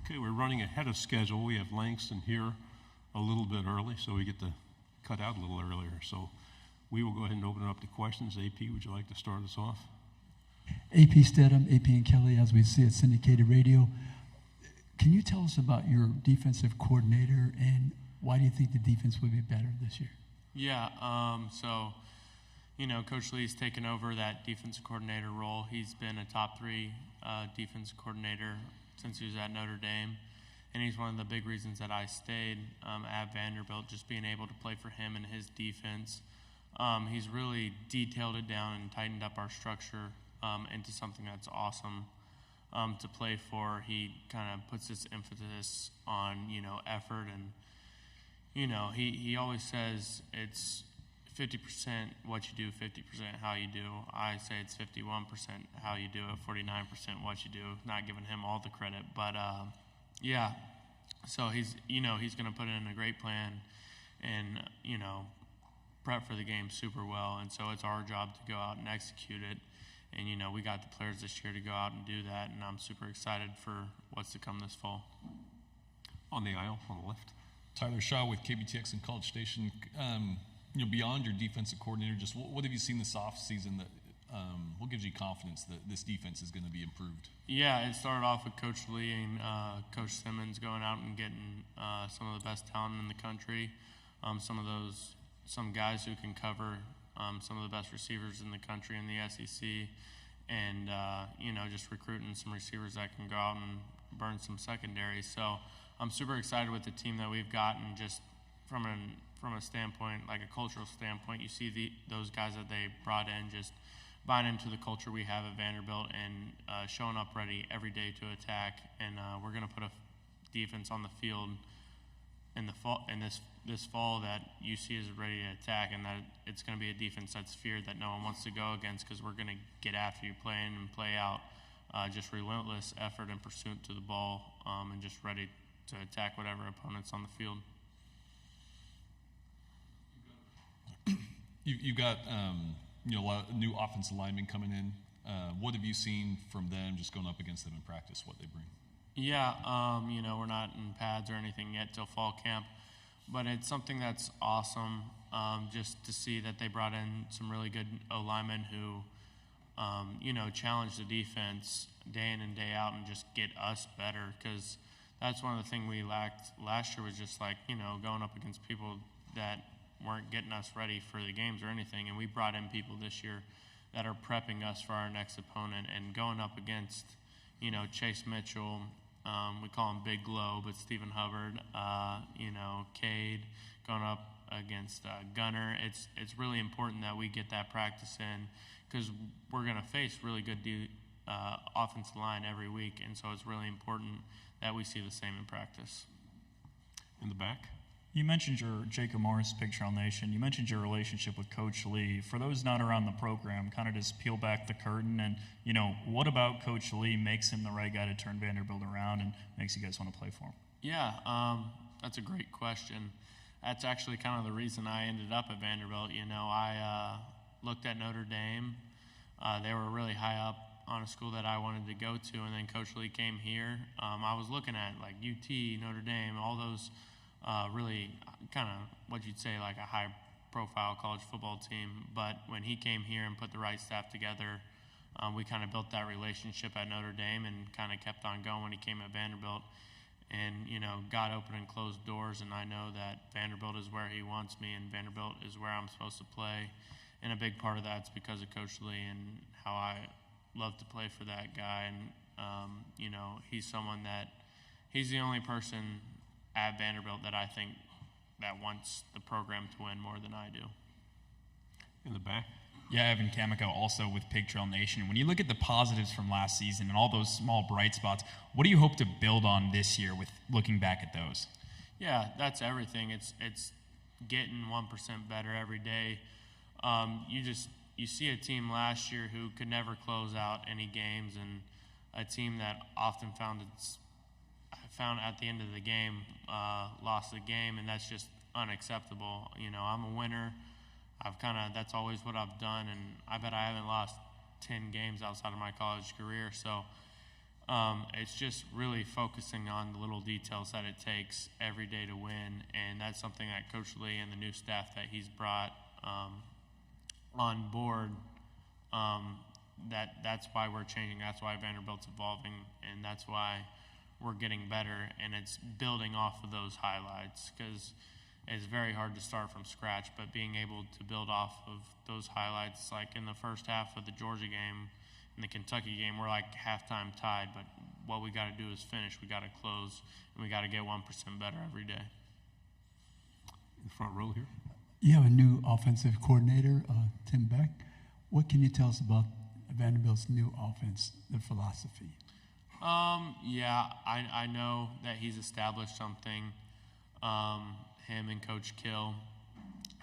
Okay, we're running ahead of schedule. We have Langston here a little bit early, so we get to cut out a little earlier. So we will go ahead and open it up to questions. AP, would you like to start us off? AP Stedham, AP and Kelly, as we see at syndicated radio. Can you tell us about your defensive coordinator and why do you think the defense would be better this year? Yeah, Coach Lee's taken over that defensive coordinator role. He's been a top 3 defensive coordinator since he was at Notre Dame, and he's one of the big reasons that I stayed at Vanderbilt, just being able to play for him and his defense. He's really detailed it down and tightened up our structure into something that's awesome to play for. He kind of puts this emphasis on, effort, and, he always says it's 50% what you do, 50% how you do. I say it's 51% how you do it, 49% what you do. Not giving him all the credit, but so he's going to put in a great plan and, prep for the game super well, and so it's our job to go out and execute it. And, we got the players this year to go out and do that, and I'm super excited for what's to come this fall. On the aisle, on the left. Tyler Shaw with KBTX and College Station. Beyond your defensive coordinator, just what have you seen this offseason that what gives you confidence that this defense is going to be improved? Yeah, it started off with Coach Lee and Coach Simmons going out and getting some of the best talent in the country, some guys who can cover some of the best receivers in the country in the SEC, and just recruiting some receivers that can go out and burn some secondaries. So I'm super excited with the team that we've gotten. Just from a standpoint, like a cultural standpoint, you see those guys that they brought in just buying into the culture we have at Vanderbilt and showing up ready every day to attack. And we're going to put a defense on the field in the fall, in this fall, that UC is ready to attack, and that it's going to be a defense that's feared, that no one wants to go against, because we're going to get after you, play in and play out, just relentless effort and pursuit to the ball, and just ready to attack whatever opponent's on the field. You've got a lot of new offensive linemen coming in. What have you seen from them, just going up against them in practice, what they bring? Yeah, we're not in pads or anything yet till fall camp, but it's something that's awesome, just to see that they brought in some really good O-linemen who, challenge the defense day in and day out and just get us better, because that's one of the things we lacked last year, was just going up against people that weren't getting us ready for the games or anything, and we brought in people this year that are prepping us for our next opponent, and going up against, Chase Mitchell, we call him Big Glow, but Stephen Hubbard, Cade, going up against Gunner. It's really important that we get that practice in, because we're going to face really good offensive line every week, and so it's really important that we see the same in practice. In the back. You mentioned your Jacob Morris, Pig Trail Nation. You mentioned your relationship with Coach Lee. For those not around the program, kind of just peel back the curtain, and what about Coach Lee makes him the right guy to turn Vanderbilt around and makes you guys want to play for him? Yeah, that's a great question. That's actually kind of the reason I ended up at Vanderbilt. I looked at Notre Dame. They were really high up on a school that I wanted to go to, and then Coach Lee came here. I was looking at like UT, Notre Dame, all those really kind of what you'd say like a high-profile college football team. But when he came here and put the right staff together, we kind of built that relationship at Notre Dame and kind of kept on going when he came at Vanderbilt. And, God opened and closed doors, and I know that Vanderbilt is where he wants me, and Vanderbilt is where I'm supposed to play. And a big part of that's because of Coach Lee and how I love to play for that guy. And, he's the only person at Vanderbilt that I think that wants the program to win more than I do. In the back. Yeah, Evan Kamiko, also with Pig Trail Nation. When you look at the positives from last season and all those small bright spots, what do you hope to build on this year with looking back at those? Yeah, that's everything. It's getting 1% better every day. You see a team last year who could never close out any games, and a team that often found at the end of the game lost the game, and that's just unacceptable. I'm a winner. That's always what I've done, and I bet I haven't lost 10 games outside of my college career. So It's just really focusing on the little details that it takes every day to win, and that's something that Coach Lee and the new staff that he's brought on board. That's why we're changing. That's why Vanderbilt's evolving, and that's why we're getting better. And it's building off of those highlights, because it's very hard to start from scratch. But being able to build off of those highlights, like in the first half of the Georgia game, in the Kentucky game, we're like halftime tied. But what we got to do is finish. We got to close, and we got to get 1% better every day. In the front row here. You have a new offensive coordinator, Tim Beck. What can you tell us about Vanderbilt's new offense, the philosophy? Yeah, I know that he's established something. Him and Coach Kill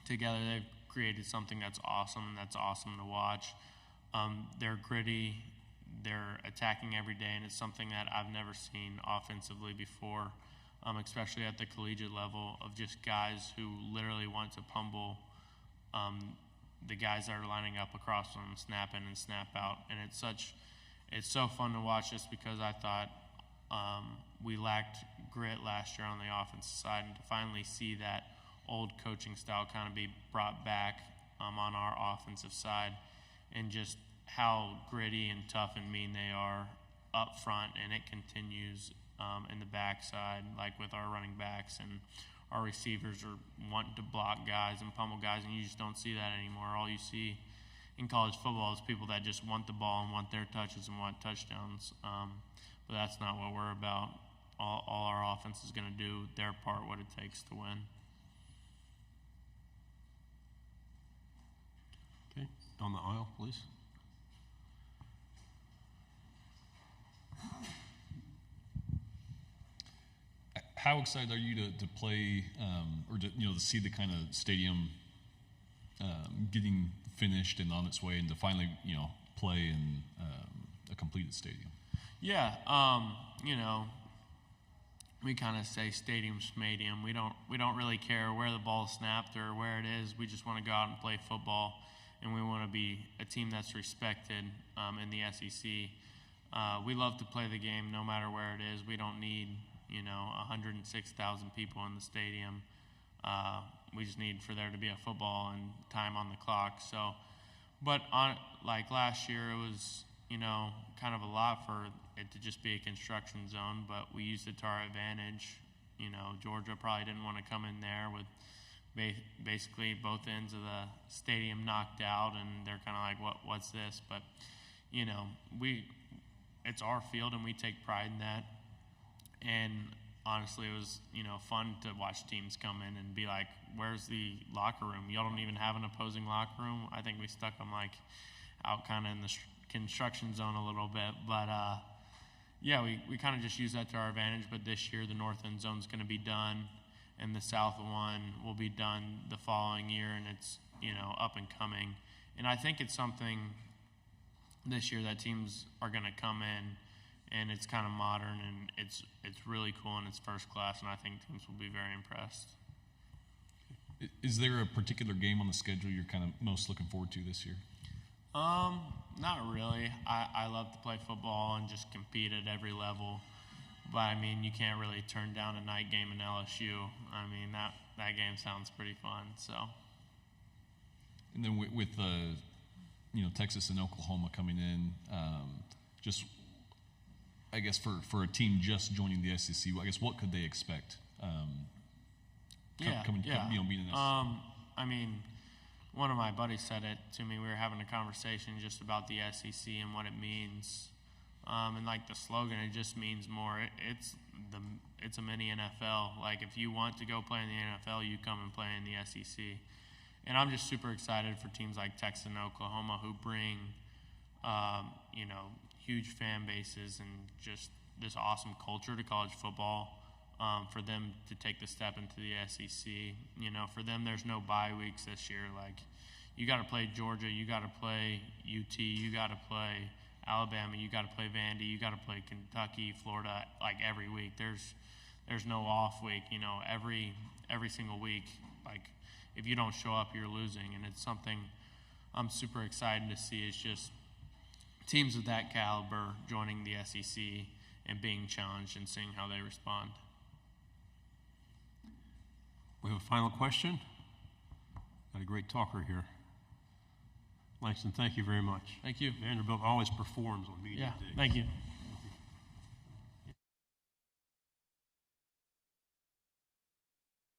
together, they've created something that's awesome to watch. They're gritty, they're attacking every day, and it's something that I've never seen offensively before, especially at the collegiate level, of just guys who literally want to pummel the guys that are lining up across them, snap in and snap out. And it's so fun to watch, just because I thought we lacked grit last year on the offensive side, and to finally see that old coaching style kind of be brought back on our offensive side, and just how gritty and tough and mean they are up front, and it continues in the backside, like with our running backs, and our receivers are wanting to block guys and pummel guys, and you just don't see that anymore. All you see in college football is people that just want the ball and want their touches and want touchdowns. But that's not what we're about. All our offense is going to do their part, what it takes to win. Okay, down the aisle, please. How excited are you to play, or to see the kind of stadium getting finished and on its way, and to finally play in a completed stadium? Yeah, we kind of say stadium schmadium. We don't really care where the ball's snapped or where it is. We just want to go out and play football, and we want to be a team that's respected in the SEC. We love to play the game no matter where it is. We don't need 106,000 people in the stadium. We just need for there to be a football and time on the clock. So, but like last year, it was kind of a lot for it to just be a construction zone, but we used it to our advantage. Georgia probably didn't want to come in there with basically both ends of the stadium knocked out, and they're kind of like, what's this? But it's our field, and we take pride in that. And honestly, it was fun to watch teams come in and be like, where's the locker room? Y'all don't even have an opposing locker room. I think we stuck them like out kind of in the construction zone a little bit. But yeah, we kind of just use that to our advantage. But this year, the north end zone is going to be done, and the south one will be done the following year, and it's up and coming. And I think it's something this year that teams are going to come in, and it's kind of modern, and it's really cool, and it's first class, and I think teams will be very impressed. Is there a particular game on the schedule you're kind of most looking forward to this year? Not really. I love to play football and just compete at every level, but I mean, you can't really turn down a night game in LSU. I mean, that game sounds pretty fun. So. And then with Texas and Oklahoma coming in, just I guess for a team just joining the SEC, I guess what could they expect? Being in this. I mean, one of my buddies said it to me. We were having a conversation just about the SEC and what it means, and like the slogan, it just means more. It's a mini NFL. Like if you want to go play in the NFL, you come and play in the SEC. And I'm just super excited for teams like Texas and Oklahoma who bring, huge fan bases and just this awesome culture to college football. For them to take the step into the SEC, for them there's no bye weeks this year. Like you got to play Georgia, you got to play UT, you got to play Alabama, you got to play Vandy, you got to play Kentucky, Florida. Like every week, there's no off week. Every single week. Like if you don't show up, you're losing, and it's something I'm super excited to see. It's just teams of that caliber joining the SEC and being challenged and seeing how they respond. We have a final question. Got a great talker here. Langston, thank you very much. Thank you. Vanderbilt always performs on media Yeah, day. thank you.